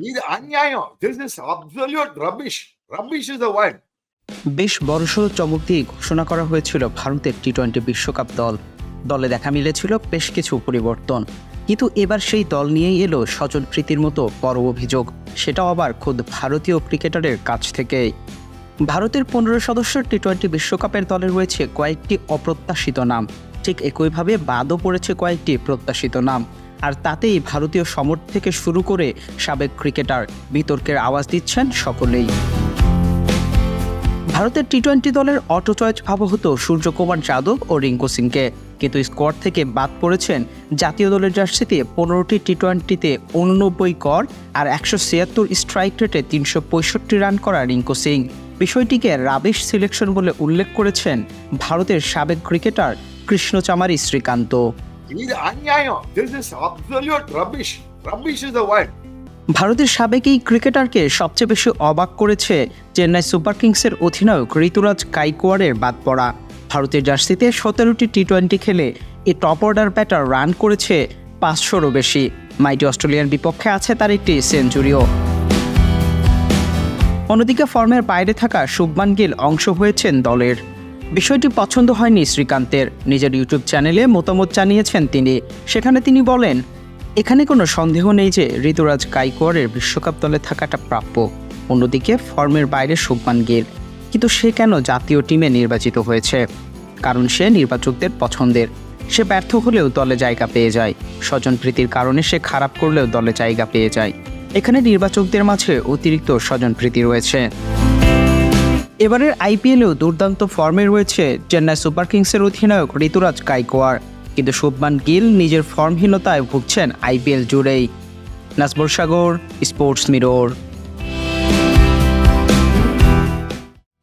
ఇది అన్యాయం. This is absolute rubbish. Rubbish is the word. বেশ বড়সড় চমক দিয়ে ঘোষণা করা হয়েছিল ভারতের টি-20 বিশ্বকাপ দলে দেখা মিলেছিল বেশ কিছু পরিবর্তন, কিন্তু এবার সেই দল নিয়েই এলো স্বজন প্রীতির মতো বড় অভিযোগ, সেটাও আবার খোদ ভারতীয় ক্রিকেটারের কাছ থেকেই। ভারতের 15 সদস্যের টি-20 বিশ্বকাপের দলে রয়েছে কয়েকটি অপ্রত্যাশিত নাম, ঠিক একইভাবে বাদও পড়েছে কয়েকটি প্রত্যাশিত নাম, আর তাতেই ভারতীয় সমর্থক থেকে শুরু করে সাবেক ক্রিকেটার বিতর্কের আওয়াজ দিচ্ছেন সকলেই। ভারতের টি-20 দলের অটো চয়েস ভাবা হতো সূর্যকুমার যাদব ও রিঙ্কু সিংকে, কিন্তু স্কোয়াড থেকে বাদ পড়েছেন জাতীয় দলের জার্সিতে 15টি টি-20তে 89 গড় আর 176 স্ট্রাইক রেটে 365 রান করা রিঙ্কু সিং। বিষয়টিকে রাবিশ সিলেকশন বলে উল্লেখ করেছেন ভারতের সাবেক ক্রিকেটার কৃষ্ণচামারী শ্রীকান্ত। ఇది అన్యాయం. This is absolute rubbish. Rubbish is the word. ভারতের সাবেক এই ক্রিকেটারকে সবচেয়ে বেশি অবাক করেছে চেন্নাই সুপার কিংসের অধিনায়ক ঋতুরাজ গাইকোয়াড়ের বাদ পড়া। ভারতের জার্সিতে 17টি টি-20 খেলে এই টপ অর্ডার ব্যাটার রান করেছে 500রও বেশি। মাইটি অস্ট্রেলিয়ার বিপক্ষে আছে তার একটি সেঞ্চুরিও। অন্যদিকে ফর্মের বাইরে থাকা শুভমান গিল অংশ হয়েছেন দলের। বিষয়টি পছন্দ হয়নি শ্রীকান্তের। নিজের ইউটিউব চ্যানেলে মতামত জানিয়েছেন তিনি। সেখানে তিনি বলেন, এখানে কোনো সন্দেহ নেই যে ঋতুরাজ গাইকোয়াড়ের বিশ্বকাপ দলে থাকাটা প্রাপ্য। অন্যদিকে ফর্মের বাইরে শুভমান গিল, কিন্তু সে কেন জাতীয় টিমে নির্বাচিত হয়েছে? কারণ সে নির্বাচকদের পছন্দের। সে ব্যর্থ হলেও দলে জায়গা পেয়ে যায়, স্বজন প্রীতির কারণে সে খারাপ করলেও দলে জায়গা পেয়ে যায়। এখানে নির্বাচকদের মাঝে অতিরিক্ত স্বজন প্রীতি রয়েছে। এবারের আইপিএলেও দুর্দান্ত ফর্মে রয়েছে চেন্নাই সুপার কিংসের অধিনায়ক ঋতুরাজ গাইকোয়াড়, কিন্তু শুভমান গিল নিজের ফর্মহীনতায় ভুগছেন আইপিএল জুড়েই। নাজমুল সাগর, স্পোর্টস মিরর।